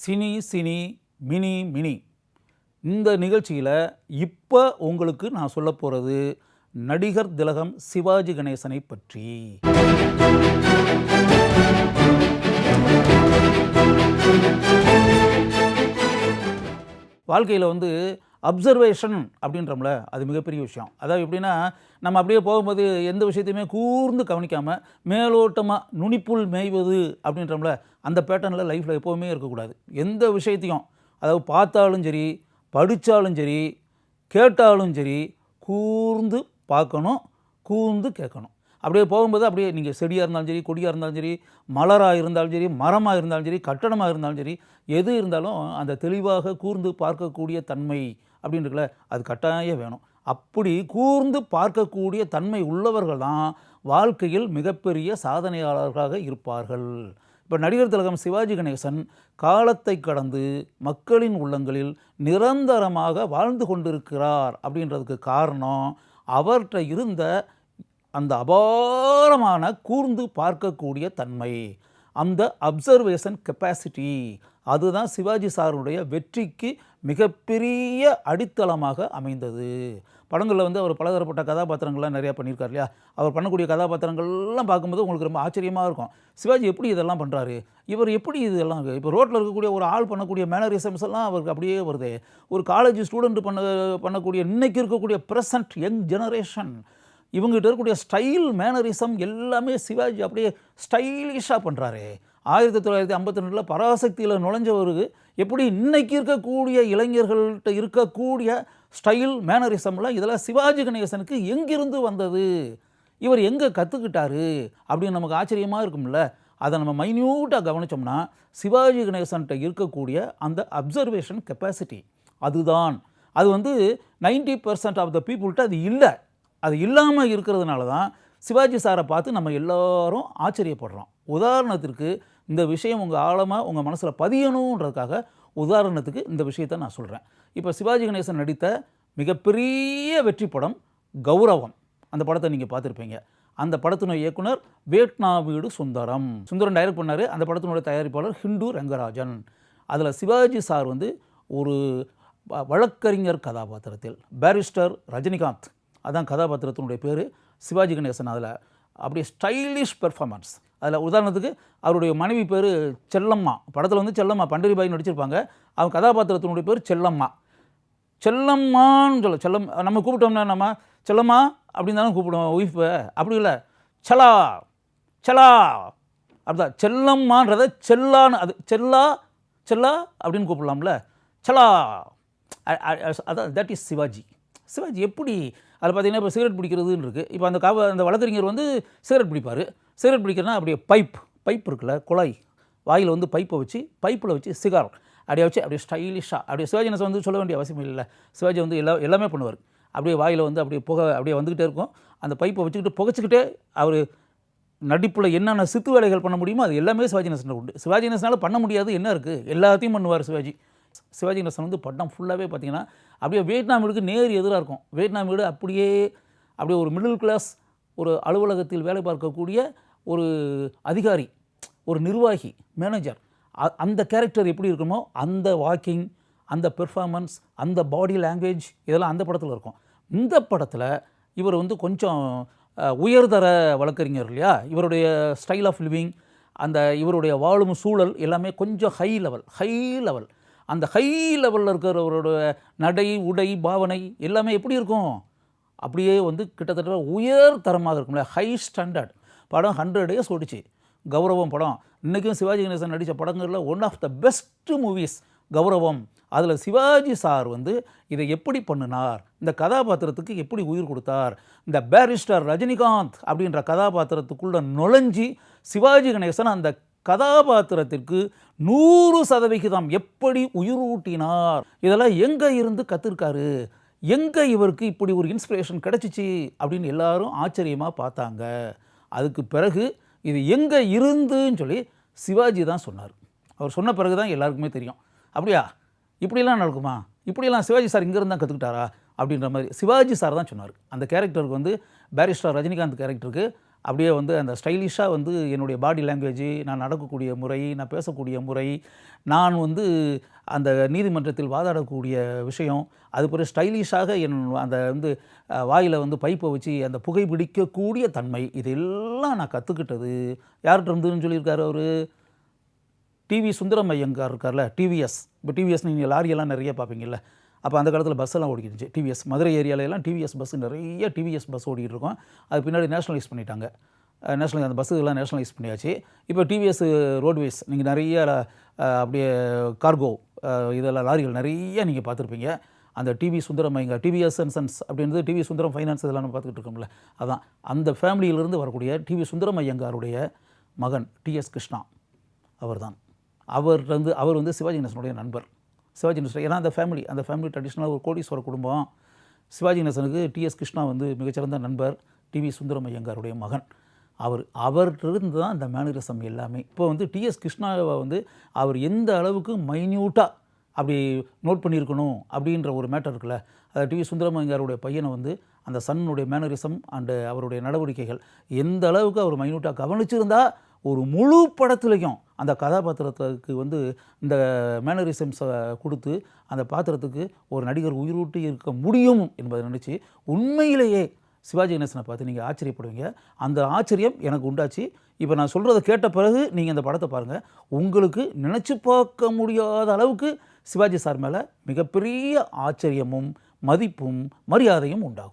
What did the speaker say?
Cine cine mini mini இந்த நிகழ்ச்சியில் இப்போ உங்களுக்கு நான் சொல்ல போகிறது நடிகர் திலகம் சிவாஜி கணேசனை பற்றி. வாழ்க்கையில் அப்சர்வேஷன் அப்படின்றோம்ல, அது மிகப்பெரிய விஷயம். அதாவது எப்படின்னா, நம்ம அப்படியே போகும்போது எந்த விஷயத்தையுமே கூர்ந்து கவனிக்காமல் மேலோட்டமாக நுனிப்புள் மேய்வது அப்படின்றோம்ல, அந்த பேட்டர்னில் லைஃப்பில் எப்போவுமே இருக்கக்கூடாது. எந்த விஷயத்தையும் அதாவது பார்த்தாலும் சரி, படித்தாலும் சரி, கேட்டாலும் சரி, கூர்ந்து பார்க்கணும், கூர்ந்து கேட்கணும். அப்படியே போகும்போது அப்படியே நீங்கள் செடியாக இருந்தாலும் சரி, கொடியாக இருந்தாலும் சரி, மலராக இருந்தாலும் சரி, மரமாக இருந்தாலும் சரி, கட்டடமாக இருந்தாலும் சரி, எது இருந்தாலும் அந்த தெளிவாக கூர்ந்து பார்க்கக்கூடிய தன்மை அப்படின்னு இருக்குல்ல, அது கட்டாயம் வேணும். அப்படி கூர்ந்து பார்க்கக்கூடிய தன்மை உள்ளவர்கள் தான் வாழ்க்கையில் மிகப்பெரிய சாதனையாளர்களாக இருப்பார்கள். இப்போ நடிகர் திலகம் சிவாஜி கணேசன் காலத்தை கடந்து மக்களின் உள்ளங்களில் நிரந்தரமாக வாழ்ந்து கொண்டிருக்கிறார் அப்படின்றதுக்கு காரணம் அவர்கிட்ட இருந்த அந்த அபாரமான கூர்ந்து பார்க்கக்கூடிய தன்மை, அந்த அப்சர்வேஷன் கெப்பாசிட்டி. அதுதான் சிவாஜி சாருடைய வெற்றிக்கு மிகப்பெரிய அடித்தளமாக அமைந்தது. படங்களில் அவர் பலதரப்பட்ட கதாபாத்திரங்கள்லாம் நிறையா பண்ணியிருக்கார் இல்லையா. அவர் பண்ணக்கூடிய கதாபாத்திரங்கள்லாம் பார்க்கும்போது உங்களுக்கு ரொம்ப ஆச்சரியமாக இருக்கும். சிவாஜி எப்படி இதெல்லாம் பண்ணுறாரு, இவர் எப்படி இதெல்லாம் இப்போ ரோட்டில் இருக்கக்கூடிய ஒரு ஆள் பண்ணக்கூடிய மேனரிசம்ஸ் எல்லாம் அவருக்கு அப்படியே வருது. ஒரு காலேஜ் ஸ்டூடெண்ட் பண்ணக்கூடிய இன்றைக்கி இருக்கக்கூடிய ப்ரெசன்ட் யங் ஜெனரேஷன் இவங்ககிட்ட இருக்கக்கூடிய ஸ்டைல் மேனரிசம் எல்லாமே சிவாஜி அப்படியே ஸ்டைலிஷாக பண்ணுறாரு. 1952 பராசக்தியில் நுழைஞ்சவருக்கு எப்படி இன்றைக்கி இருக்கக்கூடிய இளைஞர்கள்ட்ட இருக்கக்கூடிய ஸ்டைல் மேனரிசம்லாம் இதெல்லாம் சிவாஜி கணேசனுக்கு எங்கிருந்து வந்தது, இவர் எங்கே கற்றுக்கிட்டாரு அப்படின்னு நமக்கு ஆச்சரியமாக இருக்கும்ல. அதை நம்ம மைன்யூட்டாக கவனித்தோம்னா சிவாஜி கணேசன்கிட்ட இருக்கக்கூடிய அந்த அப்சர்வேஷன் கெப்பாசிட்டி அதுதான். அது 90% ஆஃப் த பீப்புள்கிட்ட அது இல்லை. அது இல்லாமல் இருக்கிறதுனால தான் சிவாஜி சாரை பார்த்து நம்ம எல்லோரும் ஆச்சரியப்படுறோம். உதாரணத்திற்கு இந்த விஷயம் உங்கள் ஆழமாக உங்கள் மனசில் பதியணுன்றதுக்காக உதாரணத்துக்கு இந்த விஷயத்தை நான் சொல்கிறேன். இப்போ சிவாஜி கணேசன் நடித்த மிகப்பெரிய வெற்றி படம் கௌரவம். அந்த படத்தை நீங்கள் பார்த்துருப்பீங்க. அந்த படத்தினுடைய இயக்குனர் வேட்னா வீடு சுந்தரம் டைரக்ட் பண்ணார். அந்த படத்தினுடைய தயாரிப்பாளர் ஹிண்டு ரங்கராஜன். அதில் சிவாஜி சார் ஒரு வழக்கறிஞர் கதாபாத்திரத்தில் பேரிஸ்டர் ரஜினிகாந்த், அதான் கதாபாத்திரத்தினுடைய பேர். சிவாஜி கணேசன் அதில் அப்படியே ஸ்டைலிஷ் பெர்ஃபார்மன்ஸ். அதில் உதாரணத்துக்கு அவருடைய மனைவி பேர் செல்லம்மா. படத்தில் செல்லம்மா பண்டரிபாய் நடிச்சிருப்பாங்க. அவங்க கதாபாத்திரத்தினுடைய பேர் செல்லம்மா. செல்லம்மான்னு செல்லம் நம்ம கூப்பிட்டோம்னா நம்ம செல்லம்மா அப்படின்னு தானே கூப்பிடுவோம் ஒய்ஃபை. அப்படி இல்லை, செல்லா செல்லா அப்படிதான். செல்லம்மான்றதை செல்லான்னு, அது செல்லா செல்லா அப்படின்னு கூப்பிடலாம்ல, செல்லா. அதான் தட் இஸ் சிவாஜி. சிவாஜி எப்படி அதில் பார்த்தீங்கன்னா இப்போ சிகரெட் பிடிக்கிறதுன்னு இருக்குது. இப்போ அந்த வழக்கறிஞர் சிகரெட் பிடிப்பார். சிகரெட் பிடிக்கிறனா அப்படியே பைப் இருக்குல்ல, குழாய், வாயில் பைப்பில் வச்சு சிகார் அப்படியே வச்சு அப்படியே ஸ்டைலிஷாக அப்படியே சிவாஜி கணேசன் சொல்ல வேண்டிய அவசியம் இல்லை. சிவாஜி எல்லாமே பண்ணுவார். அப்படியே வாயில் அப்படியே புகை அப்படியே வந்துக்கிட்டே இருக்கும். அந்த பைப்பை வச்சுக்கிட்டு புகைச்சிக்கிட்டே அவர் நடிப்பில் என்னென்ன சித்து வேலைகள் பண்ண முடியுமோ அது எல்லாமே சிவாஜி கணேசன் உண்டு. சிவாஜி கணேசனால் பண்ண முடியாது என்ன இருக்குது, எல்லாத்தையும் பண்ணுவார் சிவாஜி. சிவாஜி கணேசன் படம் ஃபுல்லாகவே பார்த்திங்கன்னா அப்படியே வியட்நாம் வீடுக்கு நேர் எதிராக இருக்கும். வியட்நாம் வீடு அப்படியே ஒரு மிடில் கிளாஸ் ஒரு அலுவலகத்தில் வேலை பார்க்கக்கூடிய ஒரு அதிகாரி, ஒரு நிர்வாகி, மேனேஜர், அந்த கேரக்டர் எப்படி இருக்குமோ அந்த வாக்கிங், அந்த பெர்ஃபார்மன்ஸ், அந்த பாடி லாங்குவேஜ் இதெல்லாம் அந்த படத்தில் இருக்கும். இந்த படத்தில் இவர் கொஞ்சம் உயர்தர வழக்கறிஞர் இல்லையா. இவருடைய ஸ்டைல் ஆஃப் லிவிங், அந்த இவருடைய வாழும் சூழல் எல்லாமே கொஞ்சம் ஹை லெவல். அந்த ஹை லெவலில் இருக்கிறவரோட நடை, உடை, பாவனை எல்லாமே எப்படி இருக்கும், அப்படியே கிட்டத்தட்ட உயர் தரமாக இருக்கும்ல, ஹை ஸ்டாண்டர்ட். படம் 100 days ஓடிச்சு. கௌரவம் படம் இன்றைக்கும் சிவாஜி கணேசன் நடித்த படங்களில் one of the best movies Gauravam. அதில் சிவாஜி சார் இதை எப்படி பண்ணினார், இந்த கதாபாத்திரத்துக்கு எப்படி உயிர் கொடுத்தார், இந்த பேரிஸ்டர் ரஜினிகாந்த் அப்படின்ற கதாபாத்திரத்துக்குள்ளே நுழைஞ்சி சிவாஜி கணேசன் அந்த கதாபாத்திரத்திற்கு 100% எப்படி உயிரூட்டினார், இதெல்லாம் எங்கே இருந்து கற்றுருக்காரு, எங்கே இவருக்கு இப்படி ஒரு இன்ஸ்பிரேஷன் கிடச்சிச்சு அப்படின்னு எல்லாரும் ஆச்சரியமாக பார்த்தாங்க. அதுக்கு பிறகு இது எங்கே இருந்துன்னு சொல்லி சிவாஜி தான் சொன்னார். அவர் சொன்ன பிறகு தான் எல்லாருக்குமே தெரியும், அப்படியா இப்படிலாம் நடக்குமா, இப்படியெல்லாம் சிவாஜி சார் இங்கேருந்து தான் கற்றுக்கிட்டாரா அப்படின்ற மாதிரி சிவாஜி சார் தான் சொன்னார். அந்த கேரக்டருக்கு பேரிஸ்டர் ரஜினிகாந்த் கேரக்டருக்கு அப்படியே வந்து அந்த ஸ்டைலிஷாக வந்து என்னுடைய பாடி லாங்குவேஜ், நான் நடக்கக்கூடிய முறை, நான் பேசக்கூடிய முறை, நான் வந்து அந்த நீதிமன்றத்தில் வாதாடக்கூடிய விஷயம், அது பிறகு ஸ்டைலிஷாக அந்த வந்து வாயில் வந்து பைப்பை வச்சு அந்த புகைப்பிடிக்கக்கூடிய தன்மை, இதெல்லாம் நான் கற்றுக்கிட்டது யார்கிட்ட இருந்துன்னு சொல்லியிருக்காரு அவர்? டிவி சுந்தரம் ஐயங்கார் இருக்கார்ல, டிவிஎஸ். இப்போ டிவிஎஸ் நீங்கள் லாரியெல்லாம் நிறைய பார்ப்பீங்கல்ல, அப்போ அந்த காலத்தில் பஸ்ஸெல்லாம் ஓடிக்கிருந்துச்சு டிவிஎஸ். மதுரை ஏரியாவிலலாம் டிவிஎஸ் பஸ், நிறைய டிவிஎஸ் பஸ் ஓடிக்கிட்டு இருக்கோம். அது பின்னாடி நேஷனலைஸ் பண்ணிட்டாங்க. அந்த பஸ்ஸுலாம் நேஷனலைஸ் பண்ணியாச்சு. இப்போ டிவிஎஸ் ரோட்வேஸ் நீங்கள் நிறைய அப்படியே கார்கோ இதெல்லாம் லாரிகள் நிறைய நீங்கள் பார்த்துருப்பீங்க. அந்த TV Sundaram Iyengar, TVS and sons அப்படின்றது டிவி சுந்தரம் ஃபைனான்ஸ் இதெல்லாம் நம்ம பார்த்துக்கிட்டு இருக்கோம்ல, அதான் அந்த ஃபேமிலியிலிருந்து வரக்கூடிய டிவி சுந்தரம் ஐயங்காருடைய மகன் டிஎஸ் கிருஷ்ணா அவர்தான். அவர் வந்து சிவாஜி கணேசனுடைய நண்பர். சிவாஜி கணேசன் ஏன்னா அந்த ஃபேமிலி ட்ரெடிஷ்னலாக ஒரு கோடீஸ்வர குடும்பம். சிவாஜி கணேசனுக்கு டிஎஸ் கிருஷ்ணா வந்து மிகச்சிறந்த நண்பர், டிவி சுந்தரம் ஐயங்காருடைய மகன். அவர்கிட்ட தான் இந்த மேனரிசம் எல்லாமே. இப்போ வந்து டிஎஸ் கிருஷ்ணாவை வந்து அவர் எந்த அளவுக்கு மைன்யூட்டாக அப்படி நோட் பண்ணியிருக்கணும் அப்படின்ற ஒரு மேட்டர் இருக்குல்ல, அது டிவி சுந்தரம் ஐயங்காருடைய பையனை வந்து அந்த சன்னுடைய மேனரிசம் அண்டு அவருடைய நடவடிக்கைகள் எந்த அளவுக்கு அவர் மைன்யூட்டாக கவனிச்சிருந்தா ஒரு முழு படத்துலையும் அந்த கதாபாத்திரத்துக்கு வந்து இந்த மேனரிசம்ஸை கொடுத்து அந்த பாத்திரத்துக்கு ஒரு நடிகர் உயிரூட்டி இருக்க முடியும் என்பதை நினச்சி உண்மையிலேயே சிவாஜி கணேசனை பார்த்து நீங்கள் ஆச்சரியப்படுவீங்க. அந்த ஆச்சரியம் எனக்கு உண்டாச்சு. இப்போ நான் சொல்கிறத கேட்ட பிறகு நீங்கள் இந்த படத்தை பாருங்கள், உங்களுக்கு நினச்சி பார்க்க முடியாத அளவுக்கு சிவாஜி சார் மேலே மிகப்பெரிய ஆச்சரியமும் மதிப்பும் மரியாதையும் உண்டாகும்.